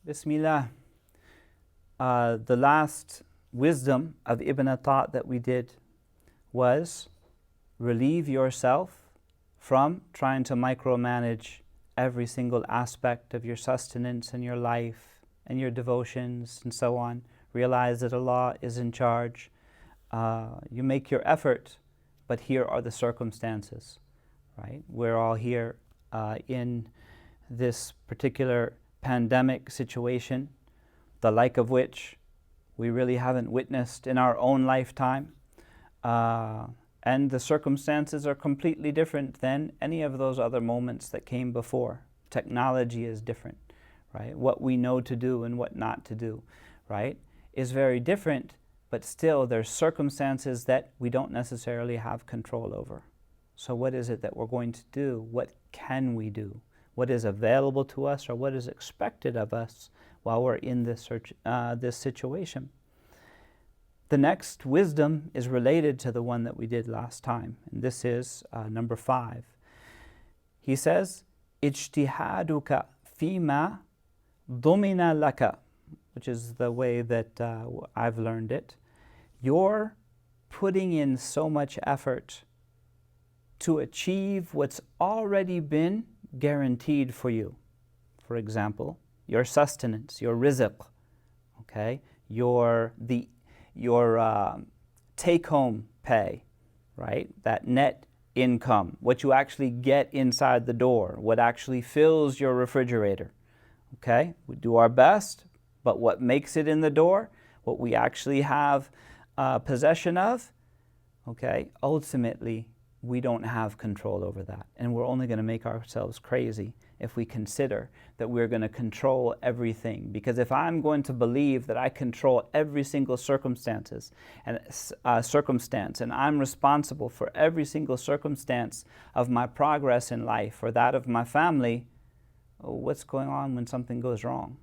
Bismillah. The last wisdom of Ibn ḥikam that we did was relieve yourself from trying to micromanage every single aspect of your sustenance and your life and your devotions and so on. Realize that Allah is in charge. You make your effort, but here are the circumstances, right? We're all here in this particular pandemic situation, the like of which we really haven't witnessed in our own lifetime. And the circumstances are completely different than any of those other moments that came before. Technology is different, right? What we know to do and what not to do, right, is very different, but still there's circumstances that we don't necessarily have control over. So what is it that we're going to do? What can we do? What is available to us, or what is expected of us while we're in this situation? The next wisdom is related to the one that we did last time, and this is number 5. He says, اجتهادك فيما ضمن لك, which is the way that I've learned it. You're putting in so much effort to achieve what's already been guaranteed for you. For example, your sustenance, your rizq, okay, your take-home pay, right? That net income, what you actually get inside the door, what actually fills your refrigerator, okay? We do our best, but what makes it in the door, what we actually have possession of, okay, ultimately we don't have control over that. And we're only going to make ourselves crazy if we consider that we're going to control everything. Because if I'm going to believe that I control every single circumstance and I'm responsible for every single circumstance of my progress in life or that of my family, what's going on when something goes wrong?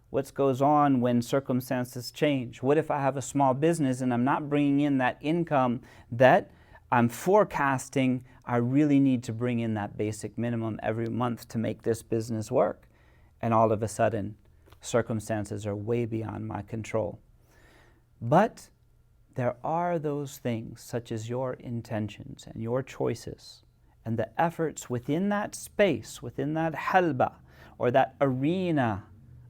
What goes on when circumstances change? What if I have a small business and I'm not bringing in that income that I'm forecasting I really need to bring in that basic minimum every month to make this business work? And all of a sudden, circumstances are way beyond my control. But there are those things, such as your intentions and your choices and the efforts within that space, within that halba, or that arena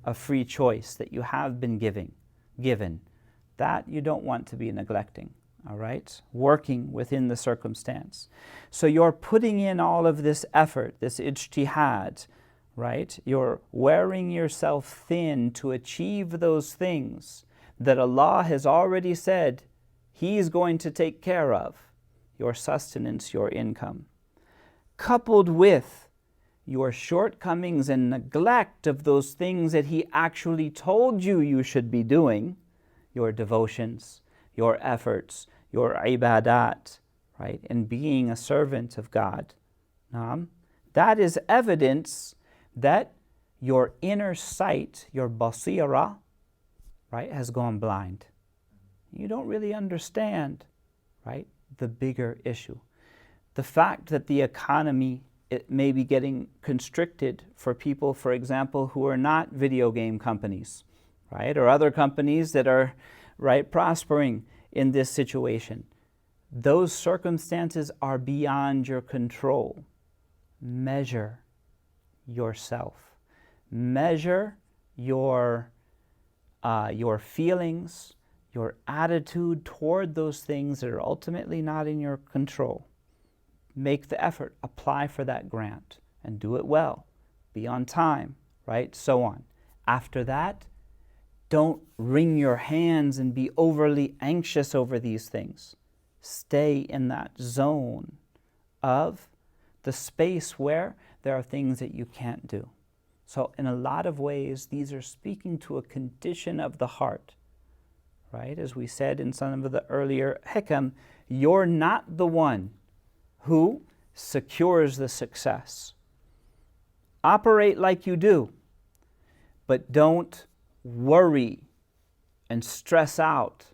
of free choice that you have been given, that you don't want to be neglecting. All right, working within the circumstance. So you're putting in all of this effort, this ijtihad, right? You're wearing yourself thin to achieve those things that Allah has already said He's going to take care of, your sustenance, your income, coupled with your shortcomings and neglect of those things that He actually told you should be doing, your devotions, your efforts, your ibadat, right, and being a servant of God. That is evidence that your inner sight, your basira, right, has gone blind. You don't really understand, right, the bigger issue. The fact that the economy, it may be getting constricted for people, for example, who are not video game companies, right, or other companies that are, right, prospering in this situation. Those circumstances are beyond your control. Measure yourself. Measure your feelings, your attitude toward those things that are ultimately not in your control. Make the effort, apply for that grant, and do it well. Be on time, right? So on. After that, don't wring your hands and be overly anxious over these things. Stay in that zone of the space where there are things that you can't do. So in a lot of ways, these are speaking to a condition of the heart, right? As we said in some of the earlier ḥikam, you're not the one who secures the success. Operate like you do, but don't worry and stress out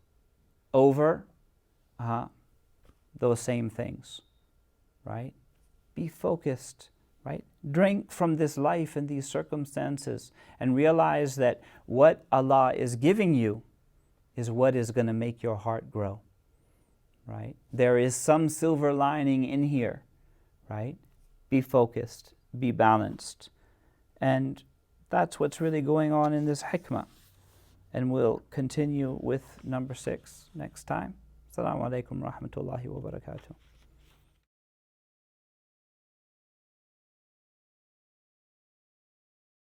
over those same things, right? Be focused, right? Drink from this life and these circumstances and realize that what Allah is giving you is what is going to make your heart grow, right? There is some silver lining in here, right? Be focused, be balanced. And that's what's really going on in this hikmah. And we'll continue with number 6 next time. Assalamu alaikum wa rahmatullahi wa barakatuh.